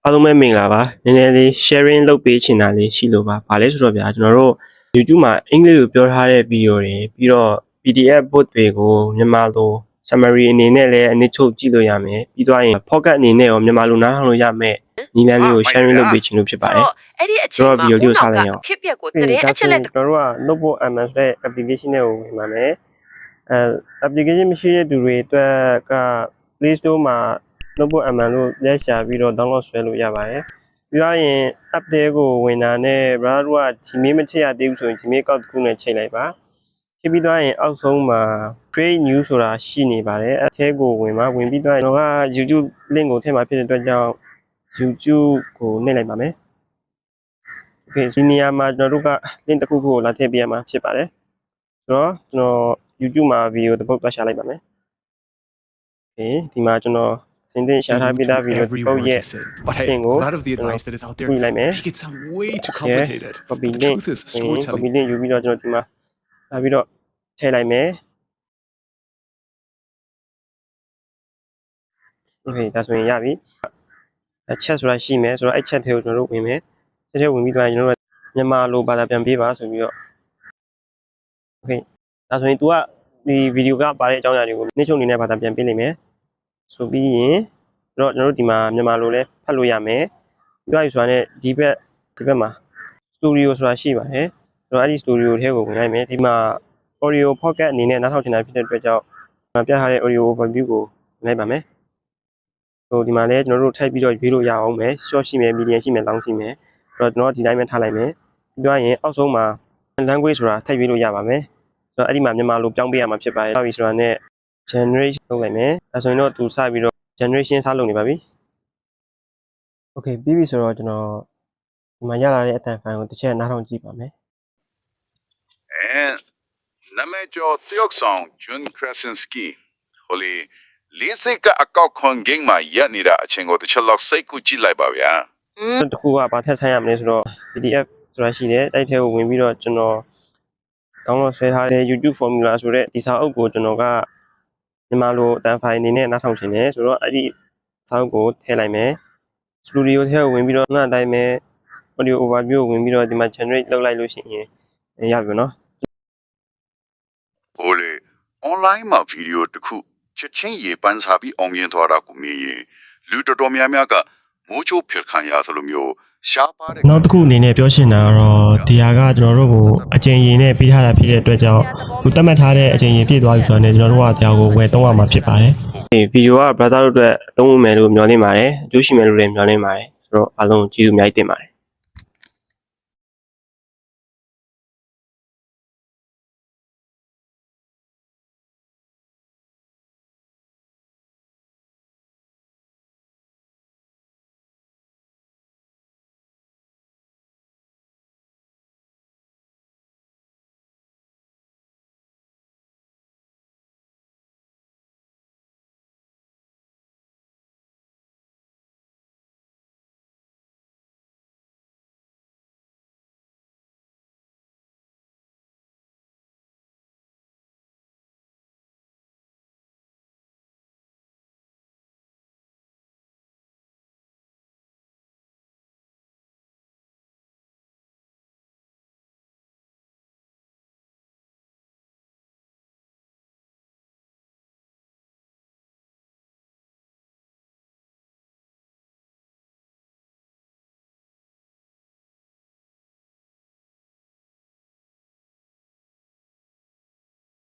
အားလုံးပဲမင်္ဂလာပါနည်းနည်းလေး sharing လုပ်ပေးချင်တာလေးရှိလို့ပါဗာလဲဆိုတော့ဗျာကျွန်တော်တို့ YouTube မှာအင်္ဂလိပ်လိုပြောထားတဲ့ video တွေပြီးတော့ PDF book တွေကိုမြန်မာလို summary အနေနဲ့လည်းအနည်းချုပ်ကြည့်လို့ရမယ်ပြီးတော့ရင် pocket အနေနဲ့ရောမြန်မာလိုနားထောင်လို့ရမယ်နည်းလမ်းလေးကို sharing လုပ်ပေးချင်လို့ဖြစ်ပါတယ်အဲ့ဒီအချိန်မှာvideo လေးကိုစလိုက်အောင်ဖြစ်ပျက်ကိုတရင်အချက်လက်ကျွန်တော်တို့က notebook MS တဲ့ application တွေကိုဝင်ပါမယ်application မရှိတဲ့သူတွေအတွက်က Play Store မှာ notebook MS လို့ရိုက်ရှာပြီးတော့ download ဆွဲလို့ရပါတယ်ပြီးတော့ရင် app တွေကိုဝင်တာနဲ့ browser တို့က Gmail မချိန်ရသေးဘူးဆိုရင် Gmail account တစ်ခုနဲ့ချိန်လိုက်ပါချိန်ပြီးတော့ရင်အောက်ဆုံးမှာ create new ဆိုတာရှိနေပါတယ်အထဲကိုဝင်ပြီးတော့ကျွန်တော်က YouTube link ကိုထည့်မှာဖြစ်တဲ့အတွက်ကြောင့် YouTube ကိုနှိပ်လိုက်ပါမယ် Okay ဒီနေရာမှာကျွန်တော်တို့က link တစ်ခုခုကိုလာထည့်ပေးရမှာဖြစ်ပါတယ်ဆိုတော့ကျွန်တော် YouTube မှာ video တစ်ပုဒ်သွားရှာလိုက်ပါမယ် Okay ဒီမှာကျွန်တော်စင်တင်ရှာထားပြီးသား video တစ်ပုဒ်ရဲ့ but hey, a lot of the advice that is out there make it sound way too complicated. Copy The link truth is storytelling. copy link ယူပြီးတော့ကျွန်တော်ဒီမှာလာပြီးတော့ထည့်လိုက်မယ် Okay ဒါဆိုရင်ရပြီအချက်ဆိုတာရှိမယ်ဆိုတော့အဲ့ချက်ထဲကိုကျွန်တော်တို့ဝင်မယ်ချက်ထဲဝင်ပြီးတော့ကျွန်တော်တို့မြန်မာလိုဘာသာပြန်ပေးပါဆိုပြီးတော့ Okay ဒါဆိုရင် तू ကဒီ video ကပါတဲ့အကြောင်းအရာတွေကိုနှိမ့်ချုပ်နေတဲ့ဘာသာပြန်ပေးနိုင်မယ်ဆိုပြီးရင်တော့ကျွန်တော်တို့ဒီမှာမြန်မာလိုလဲဖတ်လို့ရမယ်ပြီးတော့ဆိုတာနဲ့ဒီဘက်မှာ studio ဆိုတာရှိပါတယ်ဆိုတော့အဲ့ဒီ studio ထဲကိုဝင်လိုက်မယ်ဒီမှာ audio pocket အနေနဲ့နားထောင်ချင်တာဖြစ်တဲ့အတွက်ကြောင့်ပြထားတဲ့ audio overview ကိုဝင်လိုက်ပါမယ်ဆိုဒီမှာလဲကျွန်တော်တို့ထပ်ပြီးတော့ရွေးလို့ရအောင်မယ် short ရှိမယ် medium ရှိမယ် long ရှိမယ်ဆိုတော့ကျွန်တော်ဒီတိုင်းပဲထားလိုက်မယ်ပြီးတော့ရင်အောက်ဆုံးမှာ language ဆိုတာထပ်ရွေးလို့ရပါမယ်ဆိုတော့အဲ့ဒီမှာမြန်မာလိုပြောင်းပေးရမှာဖြစ်ပါတယ်ပြီးဆိုတာနဲ့ generation လုပ်လိုက်မယ်အဲဆိုရင်တော့သူစပြီးတော့ generation စလုပ်နေပါပြီ Okay ပြီးပြီဆိုတော့ကျွန်တော်ဒီမှာရလာတဲ့အတန်ဖိုင်ကိုတစ်ချက်နားထောင်ကြည့်ပါမယ် And Namejo Theoxong Jun Krasinski Holy Lisika Akok Hong Gang Ma Yanida Achengo the Chalok Seku Chilai Babia တခုကဘာထက်ဆိုင်ရမလဲဆိုတော့ PDF ဆိုတာရှိတယ်အဲ့ထဲကိုဝင်ပြီးတော့ကျွန်တော် download ဆွဲထားတဲ့ YouTube formula ဆိုတဲ့ဒီစာအုပ်ကိုကျွန်တော်ကမြန်မာလိုအတန်ဖိုင်အနေနဲ့နားထောင်ချင်တယ်ဆိုတော့အဲ့ဒီစာအုပ်ကိုထည့်လိုက်မယ် studio ထဲကိုဝင်ပြီးတော့အတိုင်းပဲ audio overview ကိုဝင်ပြီးတော့ဒီမှာ generate လုပ်လိုက်လို့ရှိရင်ရပြီနော် Holy Online Ma Video to Ku Chichin Ye Bansabi Ongyan Tora Kumi Ludomiamiaga Mojo Pilkanya Solomio Shapa နောက်တစ်ခုအနေနဲ့ပြောချင်တာကတော့ဒီဟာကကျွန်တော်တို့ကိုအကျဉ်းရည်နဲ့ပြီးထားတာဖြစ်တဲ့အတွက်ကြောင့်သူတတ်မှတ်ထားတဲ့အကျဉ်းရည်ပြည့်သွားပြီဆိုတော့ကျွန်တော်တို့ကတရားကိုဝယ်သုံးရမှာဖြစ်ပါတယ်ဒီဗီဒီယိုက brother တို့အတွက်အသုံးဝင်မယ်လို့မျှော်လင့်ပါတယ်အကျိုးရှိမယ်လို့လည်းမျှော်လင့်ပါတယ်ဆိုတော့အားလုံးကျေးဇူးအများကြီးတင်ပါတယ်